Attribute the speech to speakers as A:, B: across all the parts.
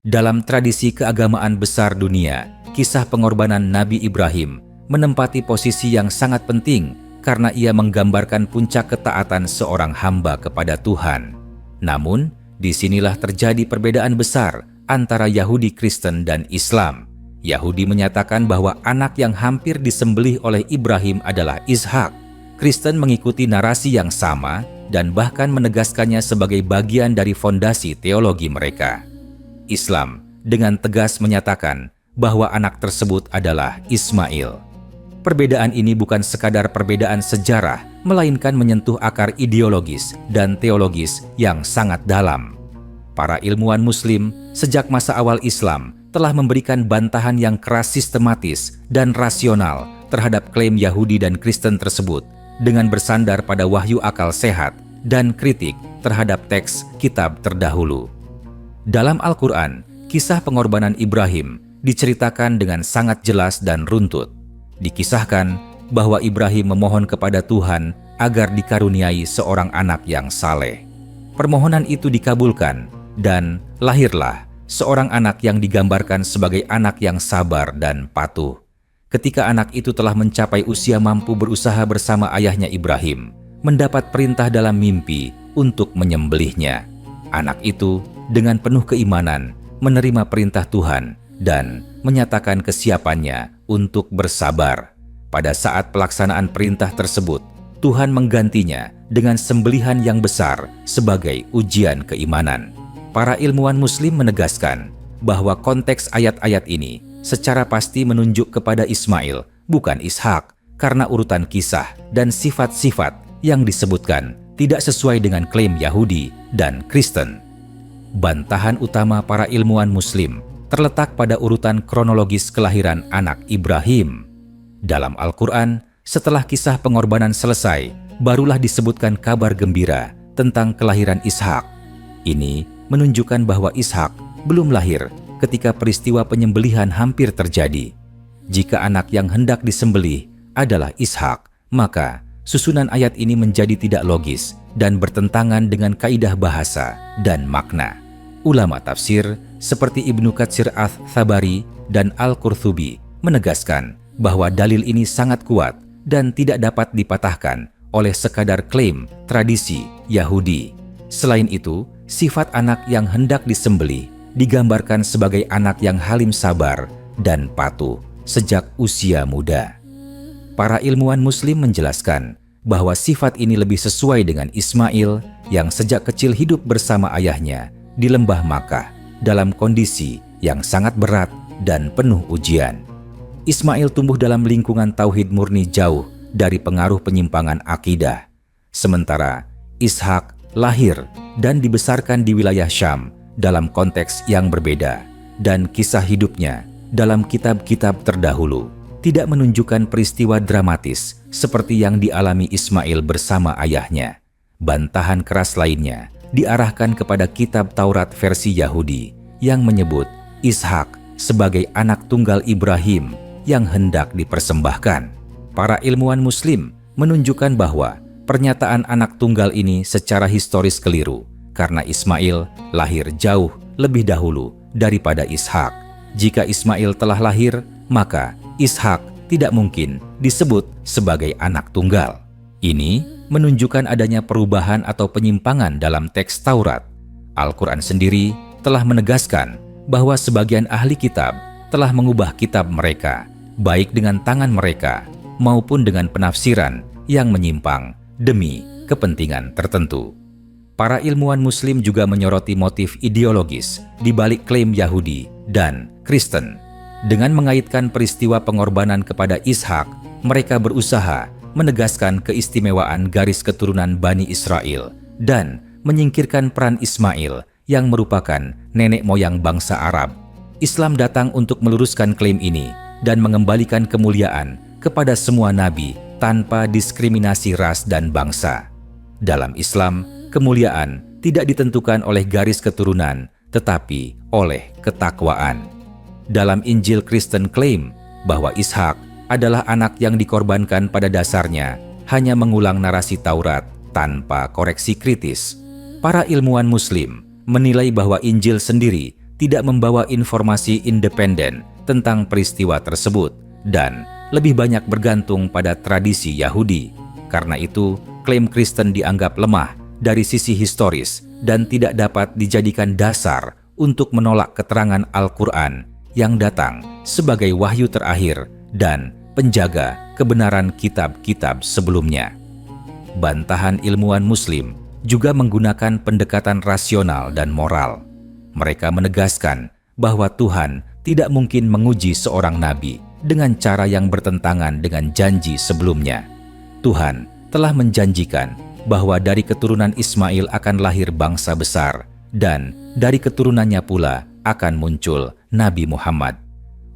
A: Dalam tradisi keagamaan besar dunia, kisah pengorbanan Nabi Ibrahim menempati posisi yang sangat penting karena ia menggambarkan puncak ketaatan seorang hamba kepada Tuhan. Namun, disinilah terjadi perbedaan besar antara Yahudi Kristen dan Islam. Yahudi menyatakan bahwa anak yang hampir disembelih oleh Ibrahim adalah Ishak. Kristen mengikuti narasi yang sama dan bahkan menegaskannya sebagai bagian dari fondasi teologi mereka. Islam dengan tegas menyatakan bahwa anak tersebut adalah Ismail. Perbedaan ini bukan sekadar perbedaan sejarah, melainkan menyentuh akar ideologis dan teologis yang sangat dalam. Para ilmuwan Muslim sejak masa awal Islam telah memberikan bantahan yang keras, sistematis, dan rasional terhadap klaim Yahudi dan Kristen tersebut dengan bersandar pada wahyu akal sehat dan kritik terhadap teks kitab terdahulu. Dalam Al-Quran, kisah pengorbanan Ibrahim diceritakan dengan sangat jelas dan runtut. Dikisahkan bahwa Ibrahim memohon kepada Tuhan agar dikaruniai seorang anak yang saleh. Permohonan itu dikabulkan dan lahirlah seorang anak yang digambarkan sebagai anak yang sabar dan patuh. Ketika anak itu telah mencapai usia mampu berusaha bersama ayahnya Ibrahim, mendapat perintah dalam mimpi untuk menyembelihnya. Anak itu dengan penuh keimanan menerima perintah Tuhan dan menyatakan kesiapannya untuk bersabar. Pada saat pelaksanaan perintah tersebut, Tuhan menggantinya dengan sembelihan yang besar sebagai ujian keimanan. Para ilmuwan Muslim menegaskan bahwa konteks ayat-ayat ini secara pasti menunjuk kepada Ismail, bukan Ishak, karena urutan kisah dan sifat-sifat yang disebutkan tidak sesuai dengan klaim Yahudi dan Kristen. Bantahan utama para ilmuwan Muslim terletak pada urutan kronologis kelahiran anak Ibrahim. Dalam Al-Quran, setelah kisah pengorbanan selesai, barulah disebutkan kabar gembira tentang kelahiran Ishak. Ini menunjukkan bahwa Ishak belum lahir ketika peristiwa penyembelihan hampir terjadi. Jika anak yang hendak disembelih adalah Ishak, maka susunan ayat ini menjadi tidak logis dan bertentangan dengan kaidah bahasa dan makna. Ulama tafsir seperti Ibnu Katsir Ats-Tsabari dan Al-Qurtubi menegaskan bahwa dalil ini sangat kuat dan tidak dapat dipatahkan oleh sekadar klaim tradisi Yahudi. Selain itu, sifat anak yang hendak disembelih digambarkan sebagai anak yang halim sabar dan patuh sejak usia muda. Para ilmuwan Muslim menjelaskan bahwa sifat ini lebih sesuai dengan Ismail yang sejak kecil hidup bersama ayahnya di lembah Makkah dalam kondisi yang sangat berat dan penuh ujian. Ismail tumbuh dalam lingkungan tauhid murni jauh dari pengaruh penyimpangan akidah. Sementara Ishak lahir dan dibesarkan di wilayah Syam dalam konteks yang berbeda, dan kisah hidupnya dalam kitab-kitab terdahulu tidak menunjukkan peristiwa dramatis seperti yang dialami Ismail bersama ayahnya. Bantahan keras lainnya diarahkan kepada kitab Taurat versi Yahudi yang menyebut Ishak sebagai anak tunggal Ibrahim yang hendak dipersembahkan. Para ilmuwan Muslim menunjukkan bahwa pernyataan anak tunggal ini secara historis keliru karena Ismail lahir jauh lebih dahulu daripada Ishak. Jika Ismail telah lahir, maka Ishak tidak mungkin disebut sebagai anak tunggal. Ini menunjukkan adanya perubahan atau penyimpangan dalam teks Taurat. Al-Quran sendiri telah menegaskan bahwa sebagian ahli kitab telah mengubah kitab mereka, baik dengan tangan mereka maupun dengan penafsiran yang menyimpang demi kepentingan tertentu. Para ilmuwan Muslim juga menyoroti motif ideologis di balik klaim Yahudi dan Kristen. Dengan mengaitkan peristiwa pengorbanan kepada Ishak, mereka berusaha menegaskan keistimewaan garis keturunan Bani Israel dan menyingkirkan peran Ismail yang merupakan nenek moyang bangsa Arab. Islam datang untuk meluruskan klaim ini dan mengembalikan kemuliaan kepada semua nabi tanpa diskriminasi ras dan bangsa. Dalam Islam, kemuliaan tidak ditentukan oleh garis keturunan, tetapi oleh ketakwaan. Dalam Injil Kristen klaim bahwa Ishak adalah anak yang dikorbankan pada dasarnya hanya mengulang narasi Taurat tanpa koreksi kritis. Para ilmuwan Muslim menilai bahwa Injil sendiri tidak membawa informasi independen tentang peristiwa tersebut dan lebih banyak bergantung pada tradisi Yahudi. Karena itu, klaim Kristen dianggap lemah dari sisi historis dan tidak dapat dijadikan dasar untuk menolak keterangan Al-Quran yang datang sebagai wahyu terakhir dan penjaga kebenaran kitab-kitab sebelumnya. Bantahan ilmuwan Muslim juga menggunakan pendekatan rasional dan moral. Mereka menegaskan bahwa Tuhan tidak mungkin menguji seorang nabi dengan cara yang bertentangan dengan janji sebelumnya. Tuhan telah menjanjikan bahwa dari keturunan Ismail akan lahir bangsa besar dan dari keturunannya pula akan muncul Nabi Muhammad.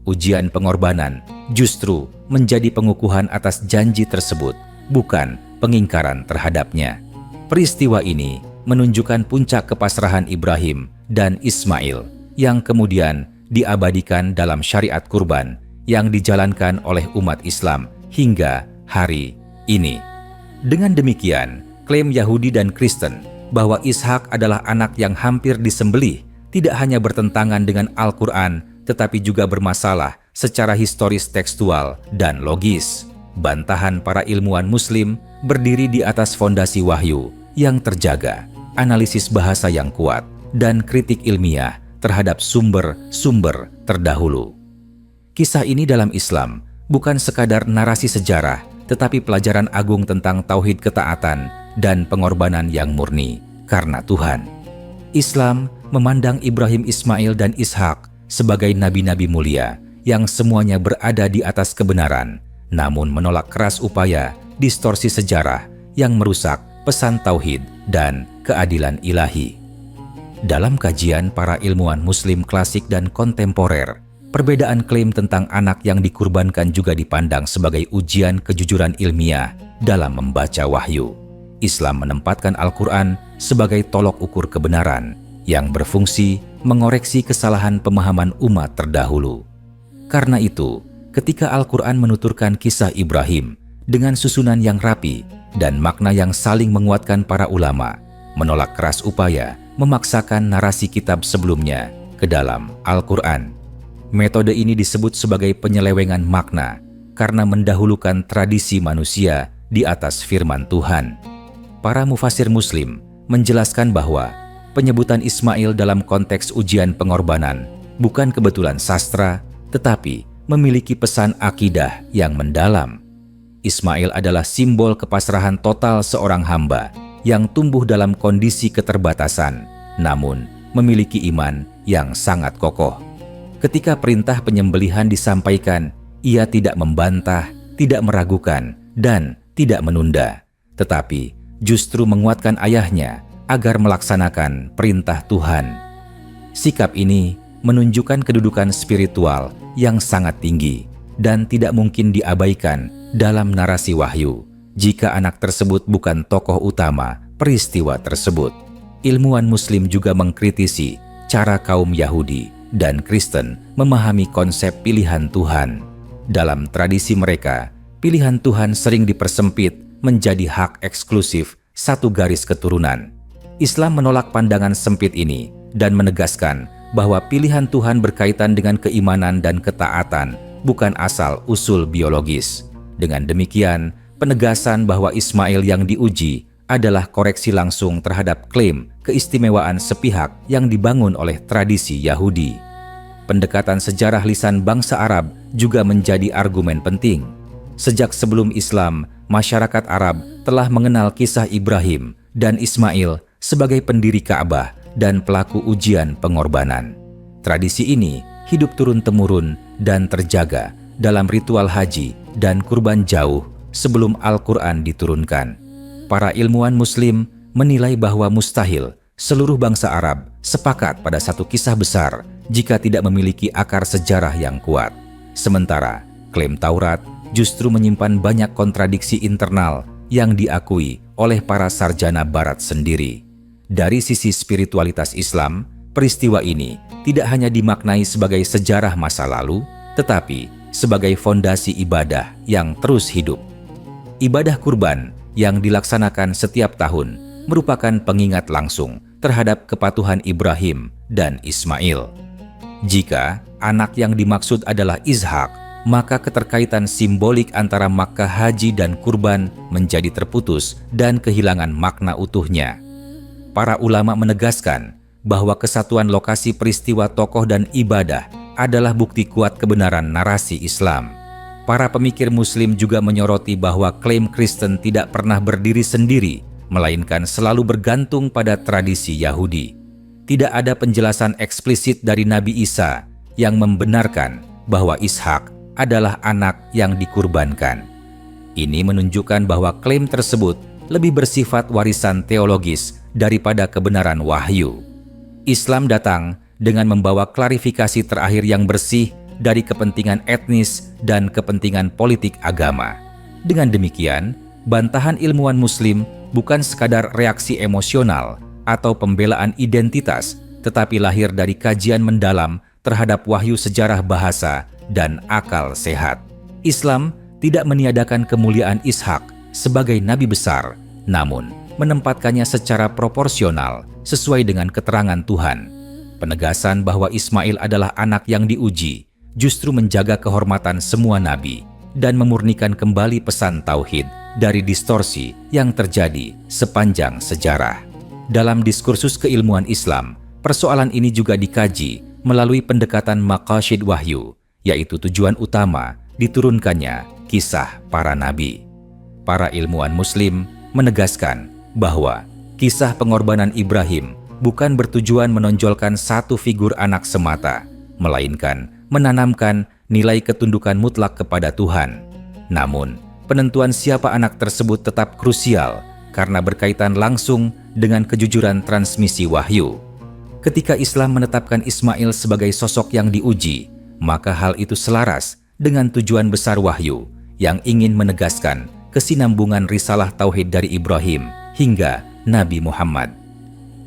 A: Ujian pengorbanan justru menjadi pengukuhan atas janji tersebut, bukan pengingkaran terhadapnya. Peristiwa ini menunjukkan puncak kepasrahan Ibrahim dan Ismail yang kemudian diabadikan dalam syariat kurban yang dijalankan oleh umat Islam hingga hari ini. Dengan demikian, klaim Yahudi dan Kristen bahwa Ishak adalah anak yang hampir disembelih tidak hanya bertentangan dengan Al-Quran, tetapi juga bermasalah secara historis tekstual dan logis. Bantahan para ilmuwan Muslim berdiri di atas fondasi wahyu yang terjaga, analisis bahasa yang kuat, dan kritik ilmiah terhadap sumber-sumber terdahulu. Kisah ini dalam Islam bukan sekadar narasi sejarah, tetapi pelajaran agung tentang tauhid ketaatan dan pengorbanan yang murni karena Tuhan. Islam memandang Ibrahim, Ismail, dan Ishak sebagai nabi-nabi mulia yang semuanya berada di atas kebenaran, namun menolak keras upaya distorsi sejarah yang merusak pesan tauhid dan keadilan ilahi. Dalam kajian para ilmuwan Muslim klasik dan kontemporer, perbedaan klaim tentang anak yang dikurbankan juga dipandang sebagai ujian kejujuran ilmiah dalam membaca wahyu. Islam menempatkan Al-Quran sebagai tolok ukur kebenaran yang berfungsi mengoreksi kesalahan pemahaman umat terdahulu. Karena itu, ketika Al-Quran menuturkan kisah Ibrahim dengan susunan yang rapi dan makna yang saling menguatkan, para ulama menolak keras upaya memaksakan narasi kitab sebelumnya ke dalam Al-Quran. Metode ini disebut sebagai penyelewengan makna karena mendahulukan tradisi manusia di atas firman Tuhan. Para mufasir Muslim menjelaskan bahwa penyebutan Ismail dalam konteks ujian pengorbanan bukan kebetulan sastra, tetapi memiliki pesan akidah yang mendalam. Ismail adalah simbol kepasrahan total seorang hamba yang tumbuh dalam kondisi keterbatasan, namun memiliki iman yang sangat kokoh. Ketika perintah penyembelihan disampaikan, ia tidak membantah, tidak meragukan, dan tidak menunda, tetapi justru menguatkan ayahnya agar melaksanakan perintah Tuhan. Sikap ini menunjukkan kedudukan spiritual yang sangat tinggi dan tidak mungkin diabaikan dalam narasi wahyu jika anak tersebut bukan tokoh utama peristiwa tersebut. Ilmuwan Muslim juga mengkritisi cara kaum Yahudi dan Kristen memahami konsep pilihan Tuhan. Dalam tradisi mereka, pilihan Tuhan sering dipersempit menjadi hak eksklusif satu garis keturunan. Islam menolak pandangan sempit ini dan menegaskan bahwa pilihan Tuhan berkaitan dengan keimanan dan ketaatan, bukan asal-usul biologis. Dengan demikian, penegasan bahwa Ismail yang diuji adalah koreksi langsung terhadap klaim keistimewaan sepihak yang dibangun oleh tradisi Yahudi. Pendekatan sejarah lisan bangsa Arab juga menjadi argumen penting. Sejak sebelum Islam, masyarakat Arab telah mengenal kisah Ibrahim dan Ismail sebagai pendiri Ka'bah dan pelaku ujian pengorbanan. Tradisi ini hidup turun-temurun dan terjaga dalam ritual haji dan kurban jauh sebelum Al-Quran diturunkan. Para ilmuwan Muslim menilai bahwa mustahil seluruh bangsa Arab sepakat pada satu kisah besar jika tidak memiliki akar sejarah yang kuat. Sementara klaim Taurat justru menyimpan banyak kontradiksi internal yang diakui oleh para sarjana Barat sendiri. Dari sisi spiritualitas Islam, peristiwa ini tidak hanya dimaknai sebagai sejarah masa lalu, tetapi sebagai fondasi ibadah yang terus hidup. Ibadah kurban yang dilaksanakan setiap tahun merupakan pengingat langsung terhadap kepatuhan Ibrahim dan Ismail. Jika anak yang dimaksud adalah Ishak, maka keterkaitan simbolik antara Makkah haji dan kurban menjadi terputus dan kehilangan makna utuhnya. Para ulama menegaskan bahwa kesatuan lokasi peristiwa tokoh dan ibadah adalah bukti kuat kebenaran narasi Islam. Para pemikir Muslim juga menyoroti bahwa klaim Kristen tidak pernah berdiri sendiri, melainkan selalu bergantung pada tradisi Yahudi. Tidak ada penjelasan eksplisit dari Nabi Isa yang membenarkan bahwa Ishak adalah anak yang dikurbankan. Ini menunjukkan bahwa klaim tersebut lebih bersifat warisan teologis daripada kebenaran wahyu. Islam datang dengan membawa klarifikasi terakhir yang bersih dari kepentingan etnis dan kepentingan politik agama. Dengan demikian, bantahan ilmuwan Muslim bukan sekadar reaksi emosional atau pembelaan identitas, tetapi lahir dari kajian mendalam terhadap wahyu sejarah bahasa dan akal sehat. Islam tidak meniadakan kemuliaan Ishak sebagai nabi besar, namun menempatkannya secara proporsional sesuai dengan keterangan Tuhan. Penegasan bahwa Ismail adalah anak yang diuji justru menjaga kehormatan semua nabi dan memurnikan kembali pesan tauhid dari distorsi yang terjadi sepanjang sejarah. Dalam diskursus keilmuan Islam, persoalan ini juga dikaji melalui pendekatan maqasid wahyu, yaitu tujuan utama diturunkannya kisah para nabi. Para ilmuwan Muslim menegaskan bahwa kisah pengorbanan Ibrahim bukan bertujuan menonjolkan satu figur anak semata, melainkan menanamkan nilai ketundukan mutlak kepada Tuhan. Namun, penentuan siapa anak tersebut tetap krusial karena berkaitan langsung dengan kejujuran transmisi wahyu. Ketika Islam menetapkan Ismail sebagai sosok yang diuji, maka hal itu selaras dengan tujuan besar wahyu yang ingin menegaskan kesinambungan risalah tauhid dari Ibrahim hingga Nabi Muhammad.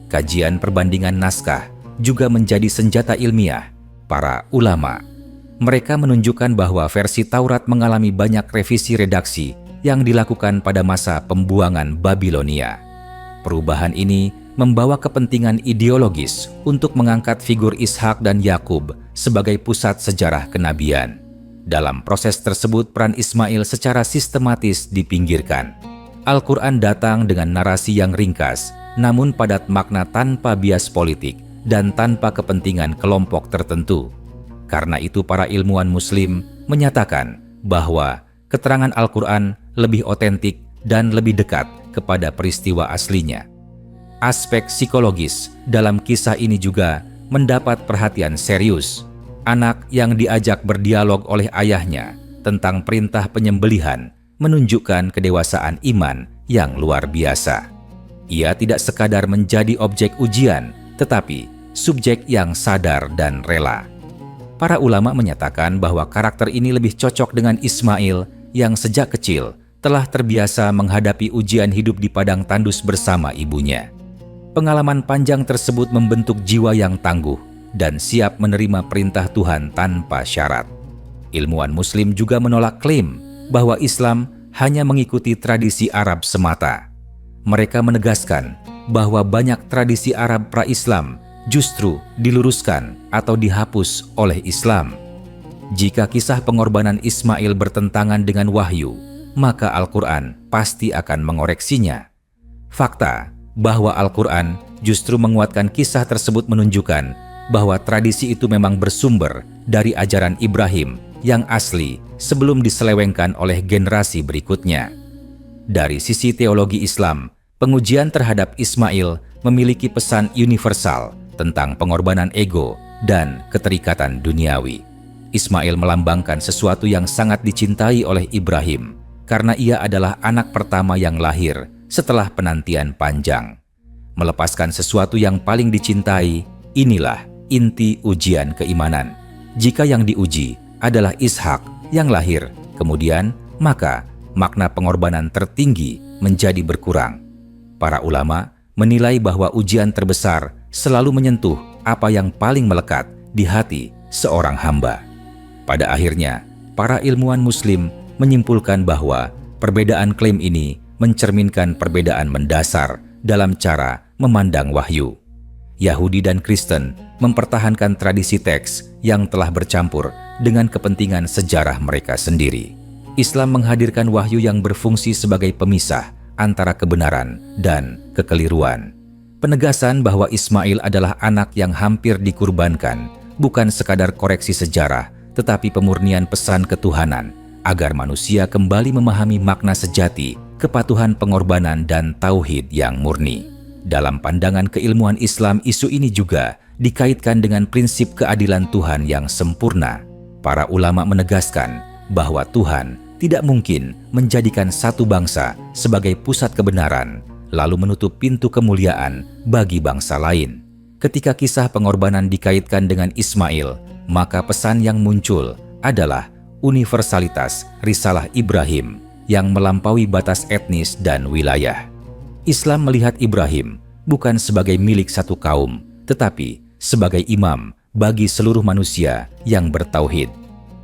A: Kajian perbandingan naskah juga menjadi senjata ilmiah para ulama. Mereka menunjukkan bahwa versi Taurat mengalami banyak revisi redaksi yang dilakukan pada masa pembuangan Babilonia. Perubahan ini membawa kepentingan ideologis untuk mengangkat figur Ishak dan Yakub sebagai pusat sejarah kenabian. Dalam proses tersebut, peran Ismail secara sistematis dipinggirkan. Al-Quran datang dengan narasi yang ringkas, namun padat makna tanpa bias politik dan tanpa kepentingan kelompok tertentu. Karena itu para ilmuwan Muslim menyatakan bahwa keterangan Al-Quran lebih otentik dan lebih dekat kepada peristiwa aslinya. Aspek psikologis dalam kisah ini juga mendapat perhatian serius. Anak yang diajak berdialog oleh ayahnya tentang perintah penyembelihan menunjukkan kedewasaan iman yang luar biasa. Ia tidak sekadar menjadi objek ujian, tetapi subjek yang sadar dan rela. Para ulama menyatakan bahwa karakter ini lebih cocok dengan Ismail yang sejak kecil telah terbiasa menghadapi ujian hidup di padang tandus bersama ibunya. Pengalaman panjang tersebut membentuk jiwa yang tangguh dan siap menerima perintah Tuhan tanpa syarat. Ilmuwan Muslim juga menolak klaim bahwa Islam hanya mengikuti tradisi Arab semata. Mereka menegaskan bahwa banyak tradisi Arab pra-Islam justru diluruskan atau dihapus oleh Islam. Jika kisah pengorbanan Ismail bertentangan dengan wahyu, maka Al-Quran pasti akan mengoreksinya. Fakta bahwa Al-Quran justru menguatkan kisah tersebut menunjukkan bahwa tradisi itu memang bersumber dari ajaran Ibrahim yang asli sebelum diselewengkan oleh generasi berikutnya. Dari sisi teologi Islam, pengujian terhadap Ismail memiliki pesan universal tentang pengorbanan ego dan keterikatan duniawi. Ismail melambangkan sesuatu yang sangat dicintai oleh Ibrahim karena ia adalah anak pertama yang lahir setelah penantian panjang. Melepaskan sesuatu yang paling dicintai, inilah inti ujian keimanan. Jika yang diuji adalah Ishak yang lahir, kemudian maka makna pengorbanan tertinggi menjadi berkurang. Para ulama menilai bahwa ujian terbesar selalu menyentuh apa yang paling melekat di hati seorang hamba. Pada akhirnya, para ilmuwan Muslim menyimpulkan bahwa Perbedaan klaim ini mencerminkan perbedaan mendasar dalam cara memandang wahyu. Yahudi dan Kristen mempertahankan tradisi teks yang telah bercampur dengan kepentingan sejarah mereka sendiri. Islam menghadirkan wahyu yang berfungsi sebagai pemisah antara kebenaran dan kekeliruan. Penegasan bahwa Ismail adalah anak yang hampir dikurbankan bukan sekadar koreksi sejarah, tetapi pemurnian pesan ketuhanan agar manusia kembali memahami makna sejati kepatuhan pengorbanan dan tauhid yang murni. Dalam pandangan keilmuan Islam, isu ini juga dikaitkan dengan prinsip keadilan Tuhan yang sempurna. Para ulama menegaskan bahwa Tuhan tidak mungkin menjadikan satu bangsa sebagai pusat kebenaran, lalu menutup pintu kemuliaan bagi bangsa lain. Ketika kisah pengorbanan dikaitkan dengan Ismail, maka pesan yang muncul adalah universalitas risalah Ibrahim yang melampaui batas etnis dan wilayah. Islam melihat Ibrahim bukan sebagai milik satu kaum, tetapi sebagai imam bagi seluruh manusia yang bertauhid.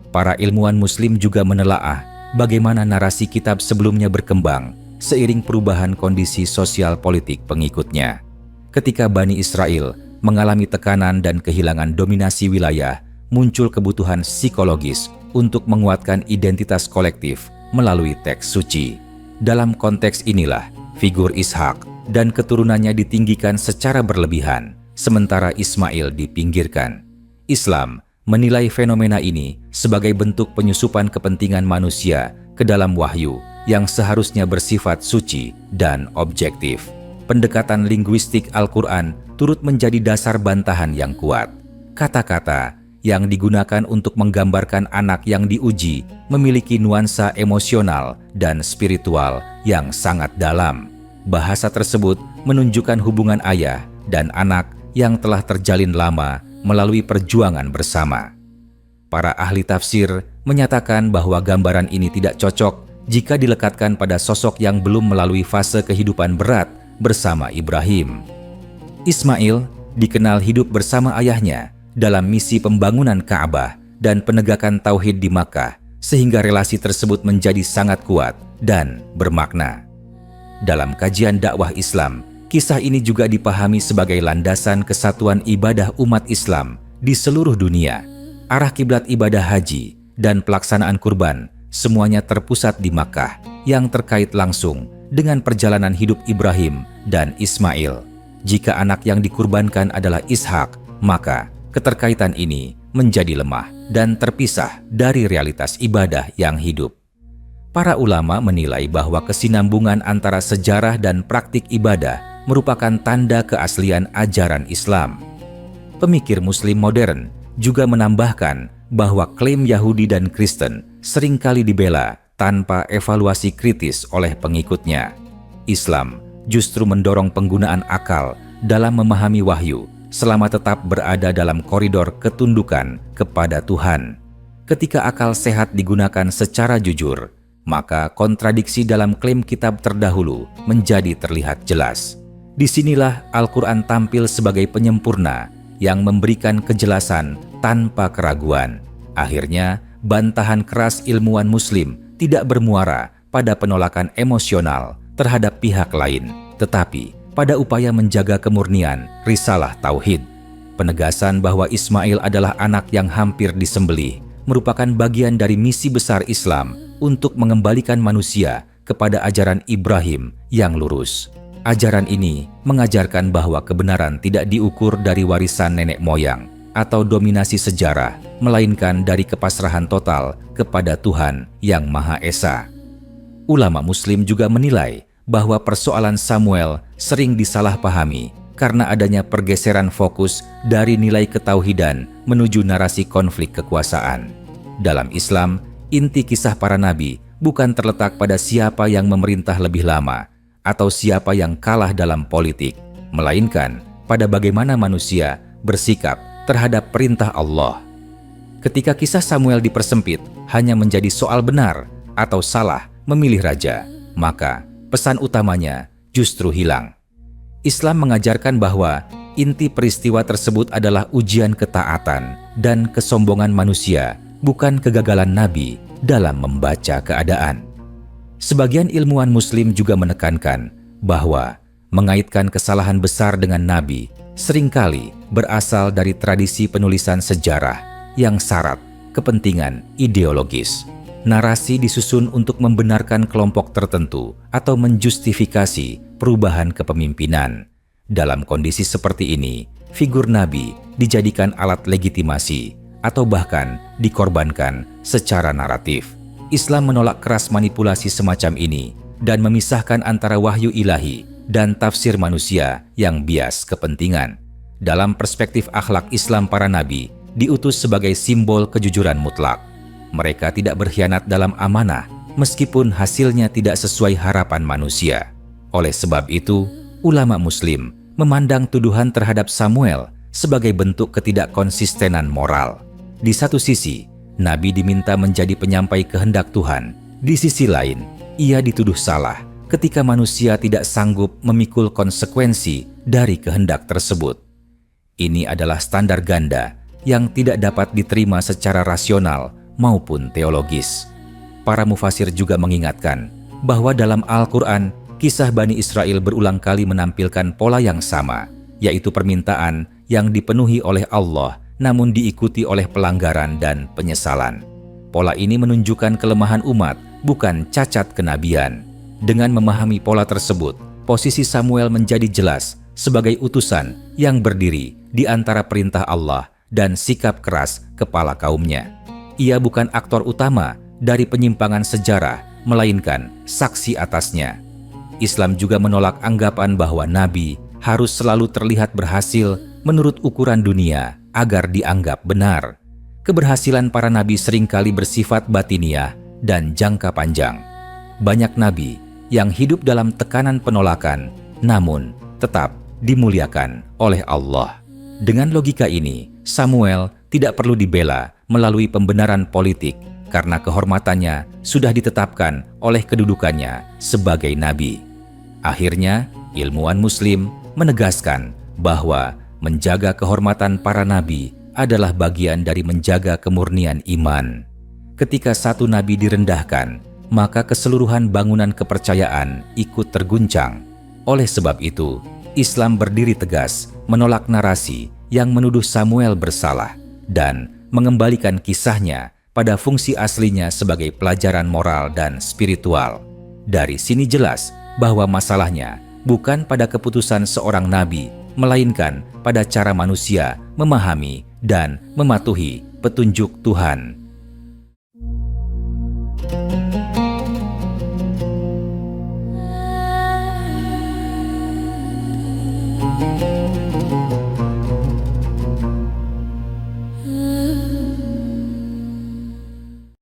A: Para ilmuwan Muslim juga menelaah bagaimana narasi kitab sebelumnya berkembang seiring perubahan kondisi sosial politik pengikutnya. Ketika Bani Israel mengalami tekanan dan kehilangan dominasi wilayah, muncul kebutuhan psikologis untuk menguatkan identitas kolektif melalui teks suci. Dalam konteks inilah, figur Ishak dan keturunannya ditinggikan secara berlebihan, sementara Ismail dipinggirkan. Islam menilai fenomena ini sebagai bentuk penyusupan kepentingan manusia ke dalam wahyu yang seharusnya bersifat suci dan objektif. Pendekatan linguistik Al-Quran turut menjadi dasar bantahan yang kuat. Kata-kata yang digunakan untuk menggambarkan anak yang diuji memiliki nuansa emosional dan spiritual yang sangat dalam. Bahasa tersebut menunjukkan hubungan ayah dan anak yang telah terjalin lama melalui perjuangan bersama. Para ahli tafsir menyatakan bahwa gambaran ini tidak cocok jika dilekatkan pada sosok yang belum melalui fase kehidupan berat bersama Ibrahim. Ismail dikenal hidup bersama ayahnya dalam misi pembangunan Ka'bah dan penegakan tauhid di Makkah, sehingga relasi tersebut menjadi sangat kuat dan bermakna. Dalam kajian dakwah Islam, kisah ini juga dipahami sebagai landasan kesatuan ibadah umat Islam di seluruh dunia. Arah kiblat ibadah haji dan pelaksanaan kurban semuanya terpusat di Makkah yang terkait langsung dengan perjalanan hidup Ibrahim dan Ismail. Jika anak yang dikurbankan adalah Ishak, maka keterkaitan ini menjadi lemah dan terpisah dari realitas ibadah yang hidup. Para ulama menilai bahwa kesinambungan antara sejarah dan praktik ibadah merupakan tanda keaslian ajaran Islam. Pemikir Muslim modern juga menambahkan bahwa klaim Yahudi dan Kristen seringkali dibela tanpa evaluasi kritis oleh pengikutnya. Islam justru mendorong penggunaan akal dalam memahami wahyu selama tetap berada dalam koridor ketundukan kepada Tuhan. Ketika akal sehat digunakan secara jujur, maka kontradiksi dalam klaim kitab terdahulu menjadi terlihat jelas. Disinilah Al-Quran tampil sebagai penyempurna yang memberikan kejelasan tanpa keraguan. Akhirnya, bantahan keras ilmuwan Muslim tidak bermuara pada penolakan emosional terhadap pihak lain, tetapi pada upaya menjaga kemurnian risalah tauhid. Penegasan bahwa Ismail adalah anak yang hampir disembelih merupakan bagian dari misi besar Islam untuk mengembalikan manusia kepada ajaran Ibrahim yang lurus. Ajaran ini mengajarkan bahwa kebenaran tidak diukur dari warisan nenek moyang atau dominasi sejarah, melainkan dari kepasrahan total kepada Tuhan yang Maha Esa. Ulama Muslim juga menilai bahwa persoalan Samuel sering disalahpahami karena adanya pergeseran fokus dari nilai ketauhidan menuju narasi konflik kekuasaan. Dalam Islam, inti kisah para nabi bukan terletak pada siapa yang memerintah lebih lama atau siapa yang kalah dalam politik, melainkan pada bagaimana manusia bersikap terhadap perintah Allah. Ketika kisah Samuel dipersempit hanya menjadi soal benar atau salah memilih raja, maka pesan utamanya justru hilang. Islam mengajarkan bahwa inti peristiwa tersebut adalah ujian ketaatan dan kesombongan manusia, bukan kegagalan Nabi dalam membaca keadaan. Sebagian ilmuwan Muslim juga menekankan bahwa mengaitkan kesalahan besar dengan Nabi seringkali berasal dari tradisi penulisan sejarah yang syarat kepentingan ideologis. Narasi disusun untuk membenarkan kelompok tertentu atau menjustifikasi perubahan kepemimpinan. Dalam kondisi seperti ini, figur Nabi dijadikan alat legitimasi atau bahkan dikorbankan secara naratif. Islam menolak keras manipulasi semacam ini dan memisahkan antara wahyu ilahi dan tafsir manusia yang bias kepentingan. Dalam perspektif akhlak Islam, para nabi diutus sebagai simbol kejujuran mutlak. Mereka tidak berkhianat dalam amanah meskipun hasilnya tidak sesuai harapan manusia. Oleh sebab itu, ulama Muslim memandang tuduhan terhadap Samuel sebagai bentuk ketidakkonsistenan moral. Di satu sisi, Nabi diminta menjadi penyampai kehendak Tuhan. Di sisi lain, ia dituduh salah ketika manusia tidak sanggup memikul konsekuensi dari kehendak tersebut. Ini adalah standar ganda yang tidak dapat diterima secara rasional maupun teologis. Para mufasir juga mengingatkan bahwa dalam Al-Quran, kisah Bani Israel berulang kali menampilkan pola yang sama, yaitu permintaan yang dipenuhi oleh Allah namun diikuti oleh pelanggaran dan penyesalan. Pola ini menunjukkan kelemahan umat, bukan cacat kenabian. Dengan memahami pola tersebut, posisi Samuel menjadi jelas sebagai utusan yang berdiri di antara perintah Allah dan sikap keras kepala kaumnya. Ia bukan aktor utama dari penyimpangan sejarah, melainkan saksi atasnya. Islam juga menolak anggapan bahwa Nabi harus selalu terlihat berhasil menurut ukuran dunia agar dianggap benar. Keberhasilan para nabi seringkali bersifat batiniah dan jangka panjang. Banyak nabi yang hidup dalam tekanan penolakan, namun tetap dimuliakan oleh Allah. Dengan logika ini, Samuel tidak perlu dibela melalui pembenaran politik karena kehormatannya sudah ditetapkan oleh kedudukannya sebagai nabi. Akhirnya, ilmuwan Muslim menegaskan bahwa menjaga kehormatan para nabi adalah bagian dari menjaga kemurnian iman. Ketika satu nabi direndahkan, maka keseluruhan bangunan kepercayaan ikut terguncang. Oleh sebab itu, Islam berdiri tegas menolak narasi yang menuduh Samuel bersalah dan mengembalikan kisahnya pada fungsi aslinya sebagai pelajaran moral dan spiritual. Dari sini jelas bahwa masalahnya bukan pada keputusan seorang nabi, melainkan pada cara manusia memahami dan mematuhi petunjuk Tuhan.